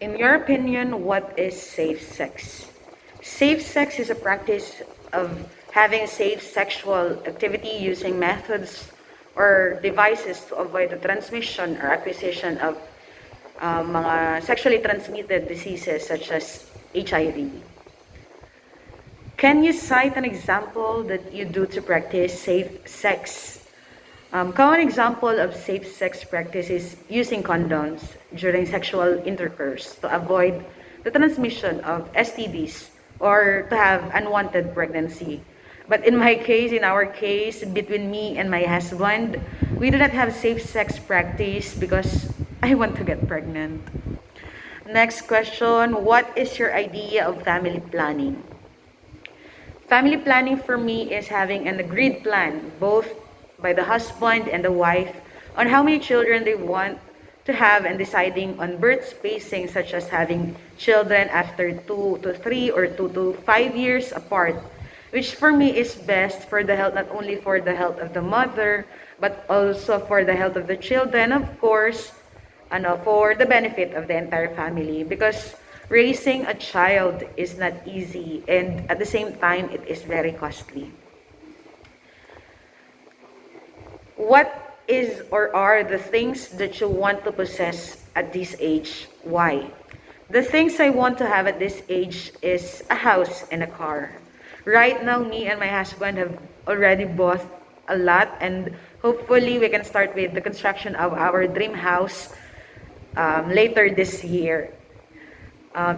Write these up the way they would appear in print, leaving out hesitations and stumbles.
In your opinion, what is safe sex? Safe sex is a practice of having safe sexual activity using methods or devices to avoid the transmission or acquisition of mga sexually transmitted diseases such as HIV. Can you cite an example that you do to practice safe sex? Common example of safe sex practice is using condoms during sexual intercourse to avoid the transmission of STDs or to have unwanted pregnancy. But in my case, in our case, between me and my husband, we do not have safe sex practice because I want to get pregnant. Next question, what is your idea of family planning? Family planning for me is having an agreed plan, both by the husband and the wife, on how many children they want to have and deciding on birth spacing, such as having children after 2 to 3 or 2 to 5 years apart, which for me is best for the health, not only for the health of the mother, but also for the health of the children, of course, for the benefit of the entire family. Because raising a child is not easy, and at the same time, it is very costly. What is or are the things that you want to possess at this age? Why? The things I want to have at this age is a house and a car. Right now, me and my husband have already bought a lot, and hopefully we can start with the construction of our dream house later this year.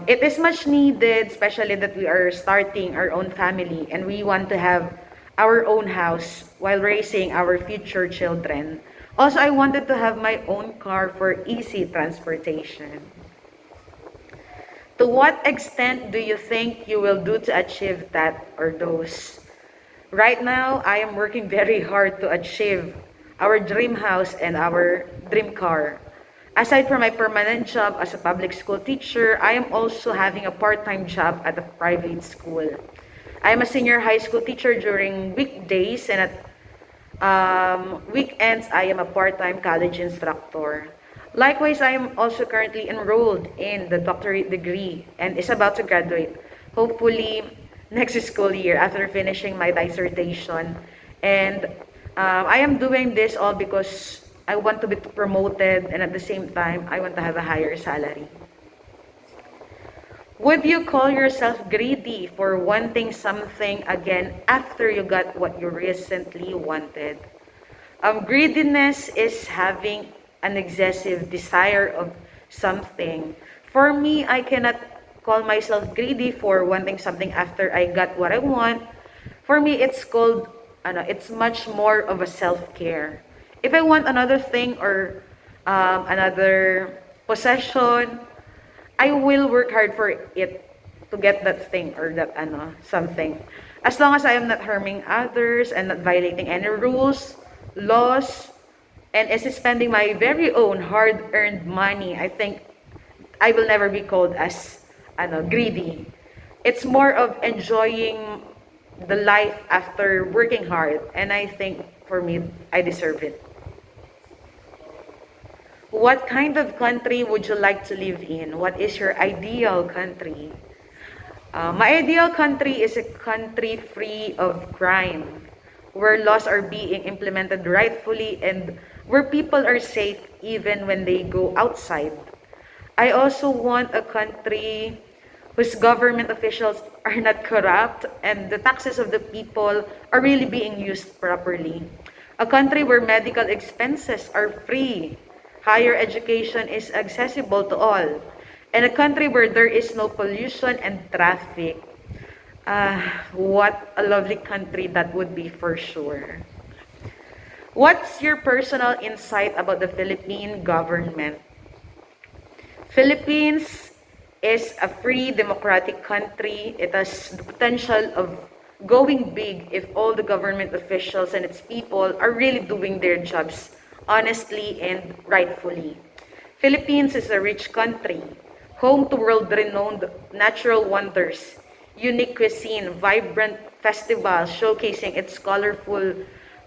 It is much needed, especially that we are starting our own family and we want to have our own house while raising our future children. Also, I wanted to have my own car for easy transportation. To what extent do you think you will do to achieve that or those? Right now, I am working very hard to achieve our dream house and our dream car. Aside from my permanent job as a public school teacher, I am also having a part-time job at a private school. I am a senior high school teacher during weekdays, and at weekends, I am a part-time college instructor. Likewise, I am also currently enrolled in the doctorate degree and is about to graduate, hopefully next school year after finishing my dissertation. And I am doing this all because I want to be promoted, and at the same time, I want to have a higher salary. Would you call yourself greedy for wanting something again after you got what you recently wanted? Greediness is having an excessive desire of something. For me, I cannot call myself greedy for wanting something after I got what I want. For me, it's called, it's much more of a self-care. If I want another thing or another possession, I will work hard for it to get that thing or that something. As long as I am not harming others and not violating any rules, laws, and is spending my very own hard-earned money, I think I will never be called as greedy. It's more of enjoying the life after working hard, and I think for me, I deserve it. What kind of country would you like to live in? What is your ideal country? My ideal country is a country free of crime, where laws are being implemented rightfully and where people are safe even when they go outside. I also want a country whose government officials are not corrupt and the taxes of the people are really being used properly. A country where medical expenses are free, higher education is accessible to all, and a country where there is no pollution and traffic. What a lovely country that would be for sure. What's your personal insight about the Philippine government? Philippines is a free democratic country. It has the potential of going big if all the government officials and its people are really doing their jobs honestly and rightfully. Philippines is a rich country, home to world-renowned natural wonders, unique cuisine, vibrant festivals showcasing its colorful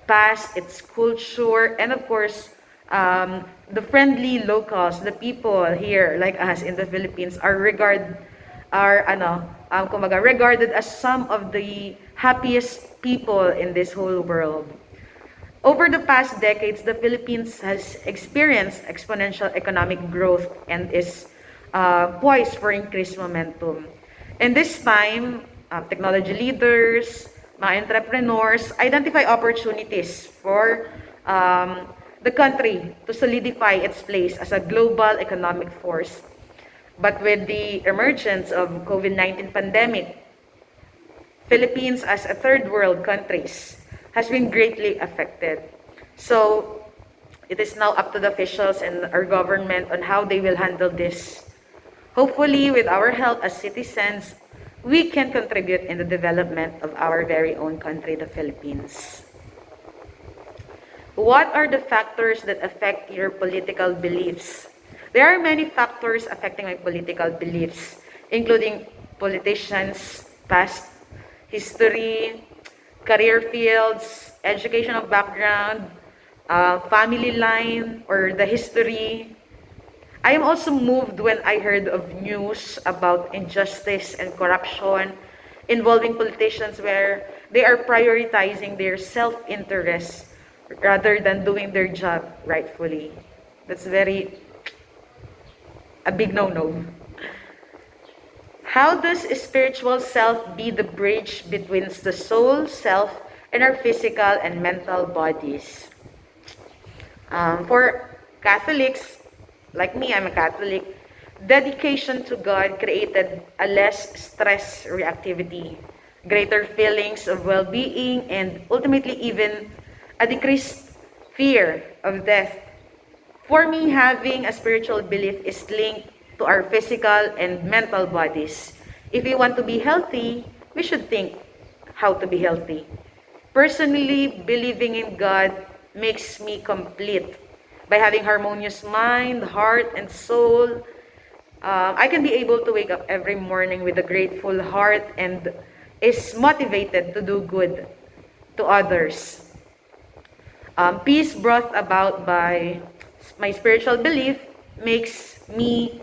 past, its culture, and of course, The friendly locals, the people here like us in the Philippines are regarded as some of the happiest people in this whole world. Over the past decades, the Philippines has experienced exponential economic growth and is poised for increased momentum. And this time, technology leaders, mga entrepreneurs identify opportunities for the country to solidify its place as a global economic force. But with the emergence of COVID-19 pandemic, Philippines as a third world countries has been greatly affected. So it is now up to the officials and our government on how they will handle this. Hopefully, with our help as citizens, we can contribute in the development of our very own country, the Philippines. What are the factors that affect your political beliefs? There are many factors affecting my political beliefs, including politicians, past history, career fields, educational background, family line, or the history. I am also moved when I heard of news about injustice and corruption involving politicians where they are prioritizing their self-interest rather than doing their job rightfully. That's a big no-no. How does spiritual self be the bridge between the soul, self, and our physical and mental bodies? For Catholics, like me, I'm a Catholic, dedication to God created a less stress reactivity, greater feelings of well-being, and ultimately even a decreased fear of death. For me, having a spiritual belief is linked to our physical and mental bodies. If we want to be healthy, we should think how to be healthy. Personally, believing in God makes me complete. By having harmonious mind, heart, and soul, I can be able to wake up every morning with a grateful heart and is motivated to do good to others. Peace brought about by my spiritual belief makes me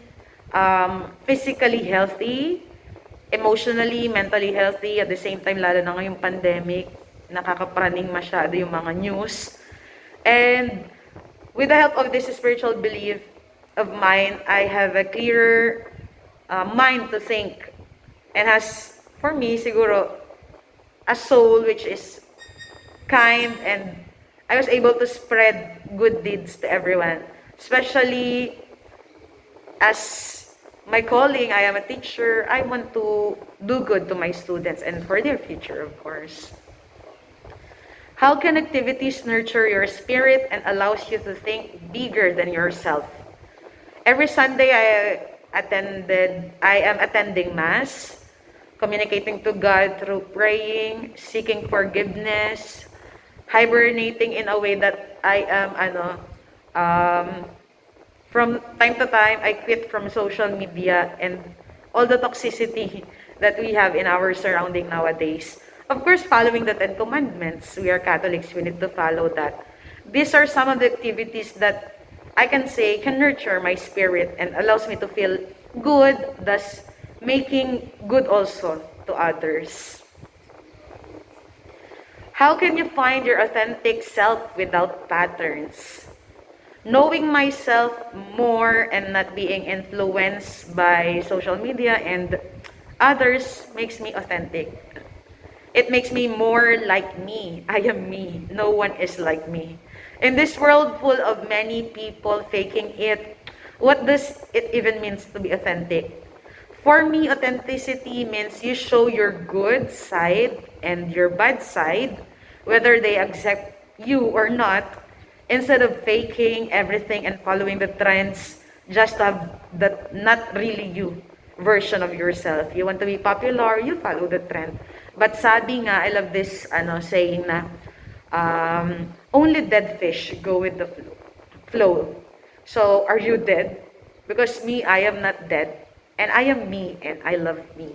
physically healthy, emotionally, mentally healthy, at the same time, lalo na ngayong pandemic, nakakapraning masyado yung mga news. And with the help of this spiritual belief of mine, I have a clearer mind to think and has, for me, siguro, a soul which is kind, and I was able to spread good deeds to everyone, especially as my calling, I am a teacher. I want to do good to my students and for their future, of course. How can activities nurture your spirit and allows you to think bigger than yourself? Every Sunday I am attending Mass, communicating to God through praying, seeking forgiveness, hibernating in a way that I am from time to time I quit from social media and all the toxicity that we have in our surrounding nowadays. Of course, following the Ten Commandments, we are Catholics, we need to follow that. These are some of the activities that I can say can nurture my spirit and allows me to feel good, thus making good also to others. How can you find your authentic self without patterns? Knowing myself more and not being influenced by social media and others makes me authentic. It makes me more like me. I am me. No one is like me. In this world full of many people faking it, what does it even means to be authentic? For me, authenticity means you show your good side and your bad side, whether they accept you or not, instead of faking everything and following the trends just to have that not really you version of yourself. You want to be popular, you follow the trend. But sabi nga, I love this saying na only dead fish go with the flow. So, are you dead? Because me, I am not dead. And I am me and I love me.